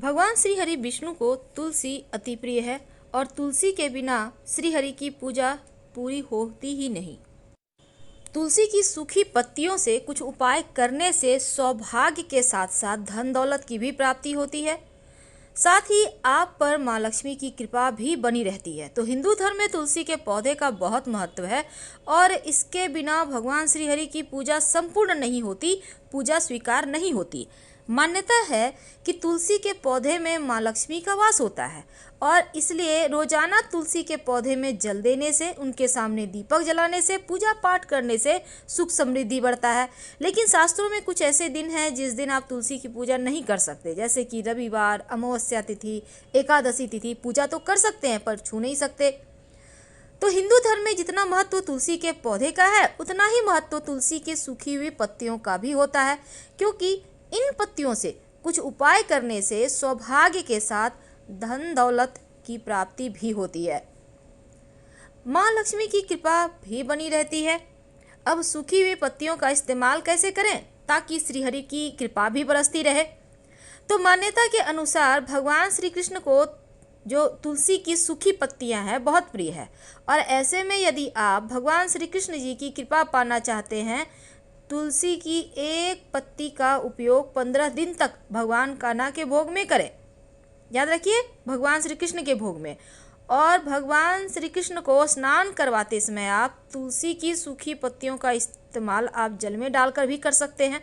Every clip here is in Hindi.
भगवान श्री हरि विष्णु को तुलसी अति प्रिय है और तुलसी के बिना श्री हरि की पूजा पूरी होती ही नहीं। तुलसी की सूखी पत्तियों से कुछ उपाय करने से सौभाग्य के साथ साथ धन दौलत की भी प्राप्ति होती है। साथ ही आप पर माँ लक्ष्मी की कृपा भी बनी रहती है। तो हिंदू धर्म में तुलसी के पौधे का बहुत महत्व है और इसके बिना भगवान श्री हरि की पूजा संपूर्ण नहीं होती, पूजा स्वीकार नहीं होती। मान्यता है कि तुलसी के पौधे में माँ लक्ष्मी का वास होता है और इसलिए रोजाना तुलसी के पौधे में जल देने से, उनके सामने दीपक जलाने से, पूजा पाठ करने से सुख समृद्धि बढ़ता है। लेकिन शास्त्रों में कुछ ऐसे दिन हैं जिस दिन आप तुलसी की पूजा नहीं कर सकते, जैसे कि रविवार, अमावस्या तिथि, एकादशी तिथि। पूजा तो कर सकते हैं पर छू नहीं सकते। तो हिंदू धर्म में जितना महत्व तुलसी के पौधे का है, उतना ही महत्व तुलसी के सूखी हुई पत्तियों का भी होता है, क्योंकि इन पत्तियों से कुछ उपाय करने से सौभाग्य के साथ धन दौलत की प्राप्ति भी होती है, माँ लक्ष्मी की कृपा भी बनी रहती है। अब सूखी हुई पत्तियों का इस्तेमाल कैसे करें ताकि श्रीहरि की कृपा भी बरसती रहे? तो मान्यता के अनुसार भगवान श्री कृष्ण को जो तुलसी की सूखी पत्तियां हैं बहुत प्रिय है और ऐसे में यदि आप भगवान श्री कृष्ण जी की कृपा पाना चाहते हैं, तुलसी की एक पत्ती का उपयोग 15 दिन तक भगवान कान्हा के भोग में करें। याद रखिए, भगवान श्री कृष्ण के भोग में। और भगवान श्री कृष्ण को स्नान करवाते समय आप तुलसी की सूखी पत्तियों का इस्तेमाल आप जल में डालकर भी कर सकते हैं।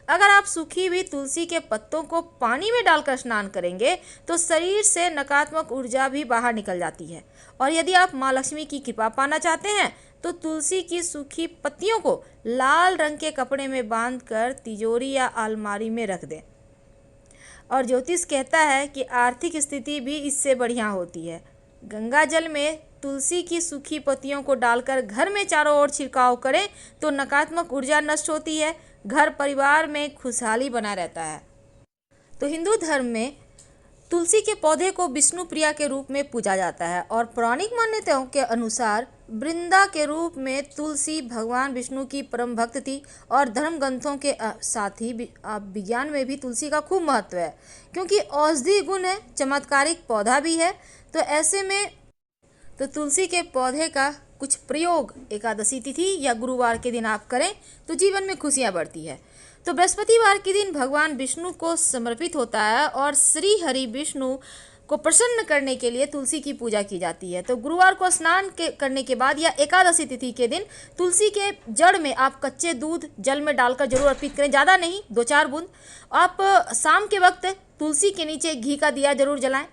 अगर आप सूखी हुई तुलसी के पत्तों को पानी में डालकर स्नान करेंगे तो शरीर से नकारात्मक ऊर्जा भी बाहर निकल जाती है। और यदि आप माँ लक्ष्मी की कृपा पाना चाहते हैं तो तुलसी की सूखी पत्तियों को लाल रंग के कपड़े में बांधकर तिजोरी या अलमारी में रख दें। और ज्योतिष कहता है कि आर्थिक स्थिति भी इससे बढ़िया होती है। गंगा जल में तुलसी की सूखी पत्तियों को डालकर घर में चारों ओर छिड़काव करें तो नकारात्मक ऊर्जा नष्ट होती है, घर परिवार में खुशहाली बना रहता है। तो हिंदू धर्म में तुलसी के पौधे को विष्णु प्रिया के रूप में पूजा जाता है और पौराणिक मान्यताओं के अनुसार वृंदा के रूप में तुलसी भगवान विष्णु की परम भक्त थी। और धर्म ग्रंथों के साथ ही विज्ञान में भी तुलसी का खूब महत्व है, क्योंकि औषधि गुण है, चमत्कारिक पौधा भी है। तो ऐसे में तो तुलसी के पौधे का कुछ प्रयोग एकादशी तिथि या गुरुवार के दिन आप करें तो जीवन में खुशियां बढ़ती है। तो बृहस्पतिवार के दिन भगवान विष्णु को समर्पित होता है और श्री हरि विष्णु को प्रसन्न करने के लिए तुलसी की पूजा की जाती है। तो गुरुवार को स्नान करने के बाद या एकादशी तिथि के दिन तुलसी के जड़ में आप कच्चे दूध जल में डालकर जरूर अर्पित करें, ज़्यादा नहीं, 2-4 बूंद। आप शाम के वक्त तुलसी के नीचे घी का दिया जरूर जलाएं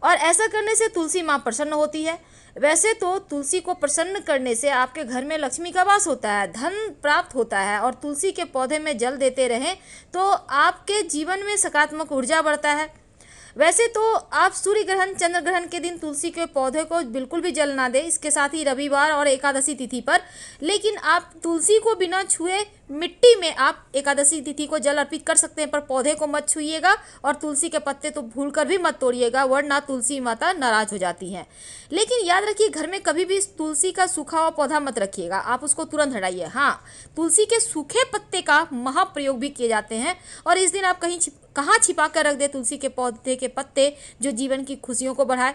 और ऐसा करने से तुलसी माँ प्रसन्न होती है। वैसे तो तुलसी को प्रसन्न करने से आपके घर में लक्ष्मी का वास होता है, धन प्राप्त होता है और तुलसी के पौधे में जल देते रहें तो आपके जीवन में सकारात्मक ऊर्जा बढ़ता है। वैसे तो आप सूर्य ग्रहण, चंद्र ग्रहण के दिन तुलसी के पौधे को बिल्कुल भी जल ना दें, इसके साथ ही रविवार और एकादशी तिथि पर। लेकिन आप तुलसी को बिना छुए मिट्टी में आप एकादशी तिथि को जल अर्पित कर सकते हैं, पर पौधे को मत छुइएगा और तुलसी के पत्ते तो भूलकर भी मत तोड़िएगा, वरना तुलसी माता नाराज हो जाती हैं। लेकिन याद रखिए, घर में कभी भी तुलसी का सूखा हुआ पौधा मत रखिएगा, आप उसको तुरंत हटाइए। हाँ, तुलसी के सूखे पत्ते का महाप्रयोग भी किए जाते हैं और इस दिन आप कहाँ छिपा कर रख दे तुलसी के पौधे के पत्ते जो जीवन की खुशियों को बढ़ाए।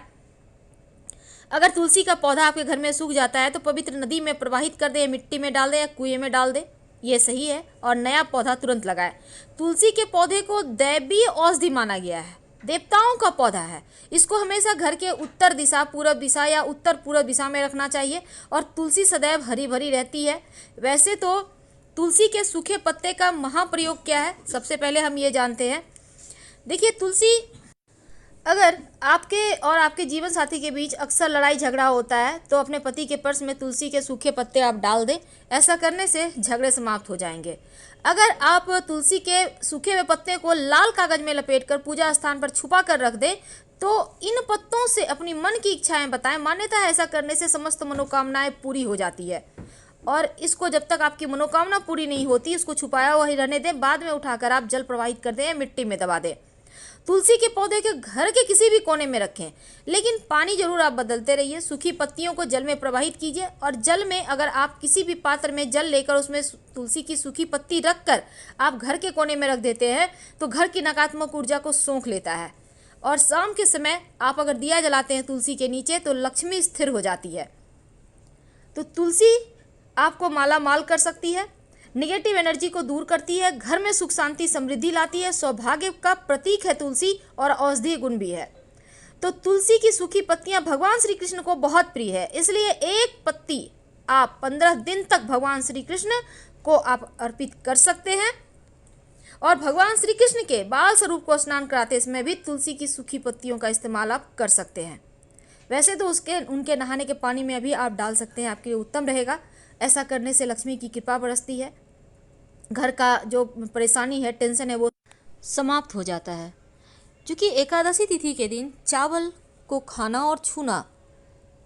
अगर तुलसी का पौधा आपके घर में सूख जाता है तो पवित्र नदी में प्रवाहित कर दे, मिट्टी में डाल दे या कुएं में डाल दे, ये सही है। और नया पौधा तुरंत लगाए। तुलसी के पौधे को दैवीय औषधि माना गया है, देवताओं का पौधा है। इसको हमेशा घर के उत्तर दिशा, पूरब दिशा या उत्तर पूर्व दिशा में रखना चाहिए और तुलसी सदैव हरी भरी रहती है। वैसे तो तुलसी के सूखे पत्ते का महाप्रयोग क्या है, सबसे पहले हम ये जानते हैं। देखिए, तुलसी, अगर आपके और आपके जीवन साथी के बीच अक्सर लड़ाई झगड़ा होता है तो अपने पति के पर्स में तुलसी के सूखे पत्ते आप डाल दें, ऐसा करने से झगड़े समाप्त हो जाएंगे। अगर आप तुलसी के सूखे हुए पत्ते को लाल कागज में लपेटकर पूजा स्थान पर छुपा कर रख दें तो इन पत्तों से अपनी मन की इच्छाएं बताएं। मान्यता है ऐसा करने से समस्त मनोकामनाएं पूरी हो जाती है। और इसको जब तक आपकी मनोकामना पूरी नहीं होती, इसको छुपाया हुआ ही रहने दें, बाद में उठाकर आप जल प्रवाहित कर दें या मिट्टी में दबा दें। तुलसी के पौधे के घर के किसी भी कोने में रखें, लेकिन पानी जरूर आप बदलते रहिए। सूखी पत्तियों को जल में प्रवाहित कीजिए और जल में अगर आप किसी भी पात्र में जल लेकर उसमें तुलसी की सूखी पत्ती रखकर आप घर के कोने में रख देते हैं तो घर की नकारात्मक ऊर्जा को सोख लेता है। और शाम के समय आप अगर दिया जलाते हैं तुलसी के नीचे तो लक्ष्मी स्थिर हो जाती है। तो तुलसी आपको माला माल कर सकती है, निगेटिव एनर्जी को दूर करती है, घर में सुख शांति समृद्धि लाती है, सौभाग्य का प्रतीक है तुलसी और औषधीय गुण भी है। तो तुलसी की सूखी पत्तियां भगवान श्री कृष्ण को बहुत प्रिय है, इसलिए एक पत्ती आप 15 दिन तक भगवान श्री कृष्ण को आप अर्पित कर सकते हैं। और भगवान श्री कृष्ण के बाल स्वरूप को स्नान कराते समय भी तुलसी की सूखी पत्तियों का इस्तेमाल आप कर सकते हैं। वैसे तो उनके नहाने के पानी में भी आप डाल सकते हैं, आपके लिए उत्तम रहेगा। ऐसा करने से लक्ष्मी की कृपा बरसती है, घर का जो परेशानी है, टेंशन है, वो समाप्त हो जाता है। क्योंकि एकादशी तिथि के दिन चावल को खाना और छूना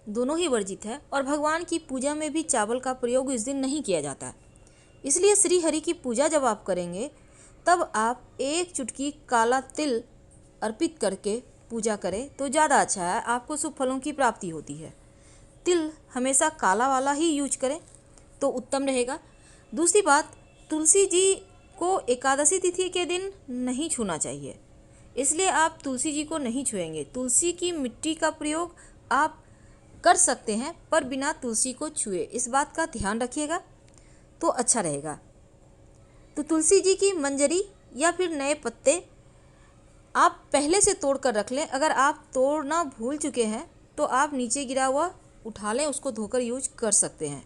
दोनों ही वर्जित है और भगवान की पूजा में भी चावल का प्रयोग इस दिन नहीं किया जाता। इसलिए श्री हरि की पूजा जब आप करेंगे तब आप एक चुटकी काला तिल अर्पित करके पूजा करें तो ज़्यादा अच्छा है, आपको शुभ फलों की प्राप्ति होती है। तिल हमेशा काला वाला ही यूज करें तो उत्तम रहेगा। दूसरी बात, तुलसी जी को एकादशी तिथि के दिन नहीं छूना चाहिए, इसलिए आप तुलसी जी को नहीं छुएंगे। तुलसी की मिट्टी का प्रयोग आप कर सकते हैं पर बिना तुलसी को छुए, इस बात का ध्यान रखिएगा तो अच्छा रहेगा। तो तुलसी जी की मंजरी या फिर नए पत्ते आप पहले से तोड़ कर रख लें। अगर आप तोड़ना भूल चुके हैं तो आप नीचे गिरा हुआ उठा लें, उसको धोकर यूज कर सकते हैं।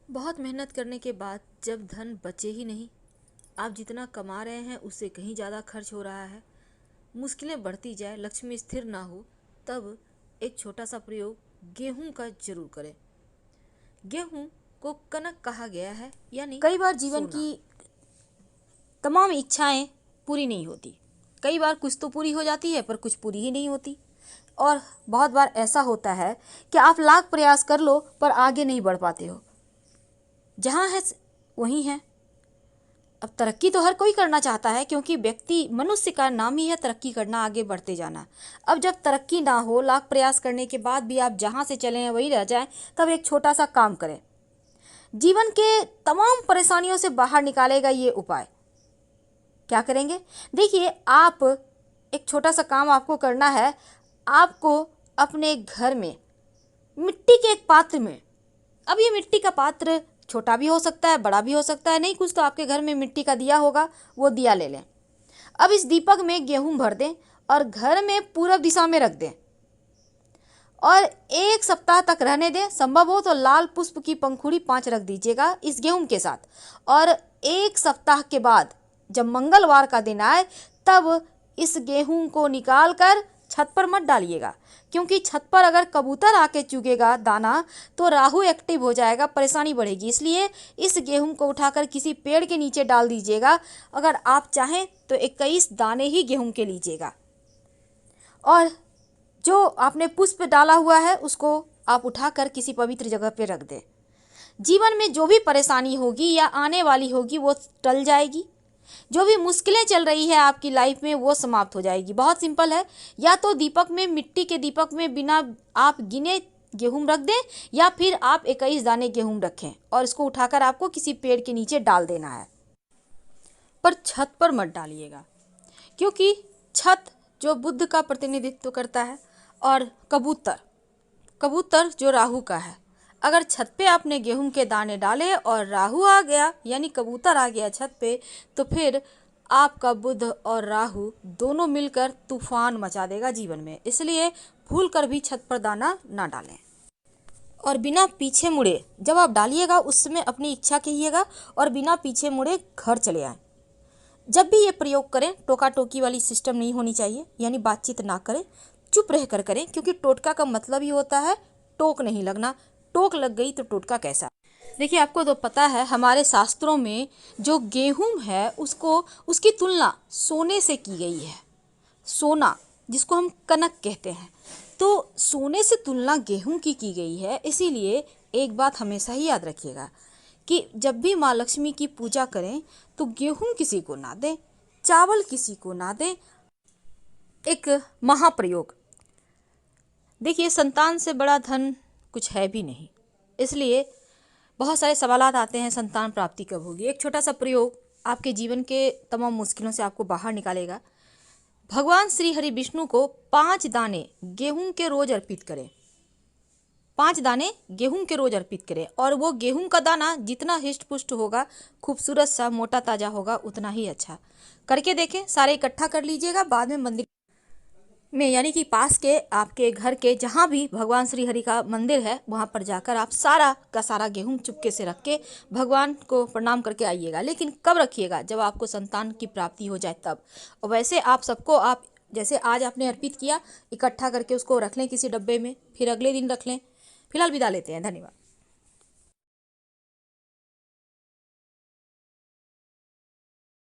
बहुत मेहनत करने के बाद जब धन बचे ही नहीं, आप जितना कमा रहे हैं उससे कहीं ज़्यादा खर्च हो रहा है, मुश्किलें बढ़ती जाए, लक्ष्मी स्थिर ना हो, तब एक छोटा सा प्रयोग गेहूं का जरूर करें। गेहूं को कनक कहा गया है, यानी कई बार जीवन की तमाम इच्छाएं पूरी नहीं होती। कई बार कुछ तो पूरी हो जाती है पर कुछ पूरी ही नहीं होती। और बहुत बार ऐसा होता है कि आप लाख प्रयास कर लो पर आगे नहीं बढ़ पाते हो, जहाँ है वहीं है। अब तरक्की तो हर कोई करना चाहता है, क्योंकि व्यक्ति मनुष्य का नाम ही है तरक्की करना, आगे बढ़ते जाना। अब जब तरक्की ना हो, लाख प्रयास करने के बाद भी आप जहाँ से चले हैं वही रह जाएं, तब एक छोटा सा काम करें, जीवन के तमाम परेशानियों से बाहर निकालेगा ये उपाय। क्या करेंगे? देखिए, आप एक छोटा सा काम आपको करना है। आपको अपने घर में मिट्टी के एक पात्र में, अब ये मिट्टी का पात्र छोटा भी हो सकता है, बड़ा भी हो सकता है, नहीं कुछ तो आपके घर में मिट्टी का दिया होगा, वो दिया ले लें। अब इस दीपक में गेहूं भर दें और घर में पूरब दिशा में रख दें और 1 सप्ताह तक रहने दें। संभव हो तो लाल पुष्प की पंखुड़ी 5 रख दीजिएगा इस गेहूं के साथ। और 1 सप्ताह के बाद जब मंगलवार का दिन आए तब इस गेहूं को निकाल कर छत पर मत डालिएगा, क्योंकि छत पर अगर कबूतर आके चुगेगा दाना तो राहु एक्टिव हो जाएगा, परेशानी बढ़ेगी। इसलिए इस गेहूं को उठाकर किसी पेड़ के नीचे डाल दीजिएगा। अगर आप चाहें तो 21 दाने ही गेहूं के लीजिएगा और जो आपने पुष्प डाला हुआ है उसको आप उठाकर किसी पवित्र जगह पे रख दें। जीवन में जो भी परेशानी होगी या आने वाली होगी वो टल जाएगी। जो भी मुश्किलें चल रही है आपकी लाइफ में वो समाप्त हो जाएगी। बहुत सिंपल है, या तो दीपक में, मिट्टी के दीपक में बिना आप गिने गेहूं रख दें, या फिर आप 21 दाने गेहूं रखें और इसको उठाकर आपको किसी पेड़ के नीचे डाल देना है। पर छत पर मत डालिएगा, क्योंकि छत जो बुध का प्रतिनिधित्व करता है और कबूतर जो राहु का है। अगर छत पे आपने गेहूं के दाने डाले और राहु आ गया यानी कबूतर आ गया छत पे, तो फिर आपका बुध और राहु दोनों मिलकर तूफान मचा देगा जीवन में। इसलिए भूल कर भी छत पर दाना ना डालें और बिना पीछे मुड़े जब आप डालिएगा उस समय अपनी इच्छा कहिएगा और बिना पीछे मुड़े घर चले आएँ। जब भी ये प्रयोग करें टोका टोकी वाली सिस्टम नहीं होनी चाहिए, यानी बातचीत ना करें, चुप रह कर करें, क्योंकि टोटका का मतलब ही होता है टोक नहीं लगना। टोक लग गई तो टोटका कैसा। देखिए, आपको तो पता है हमारे शास्त्रों में जो गेहूं है उसकी तुलना सोने से की गई है। सोना जिसको हम कनक कहते हैं, तो सोने से तुलना गेहूं की गई है। इसीलिए एक बात हमेशा ही याद रखिएगा कि जब भी माँ लक्ष्मी की पूजा करें तो गेहूं किसी को ना दें, चावल किसी को ना दें। एक महाप्रयोग। देखिए, संतान से बड़ा धन कुछ है भी नहीं, इसलिए बहुत सारे सवालात आते हैं संतान प्राप्ति कब होगी। एक छोटा सा प्रयोग आपके जीवन के तमाम मुश्किलों से आपको बाहर निकालेगा। भगवान श्री हरि विष्णु को 5 दाने गेहूं के रोज अर्पित करें। 5 दाने गेहूं के रोज अर्पित करें, और वो गेहूं का दाना जितना हिष्ट पुष्ट होगा, खूबसूरत सा मोटा ताजा होगा, उतना ही अच्छा। करके देखें, सारे इकट्ठा कर लीजिएगा। बाद में मंदिर में, यानी कि पास के आपके घर के जहाँ भी भगवान श्री हरि का मंदिर है, वहाँ पर जाकर आप सारा का सारा गेहूं चुपके से रख के भगवान को प्रणाम करके आइएगा। लेकिन कब रखिएगा? जब आपको संतान की प्राप्ति हो जाए तब। और वैसे आप सबको, आप जैसे आज आपने अर्पित किया, इकट्ठा करके उसको रख लें किसी डब्बे में, फिर अगले दिन रख लें। फिलहाल विदा लेते हैं। धन्यवाद।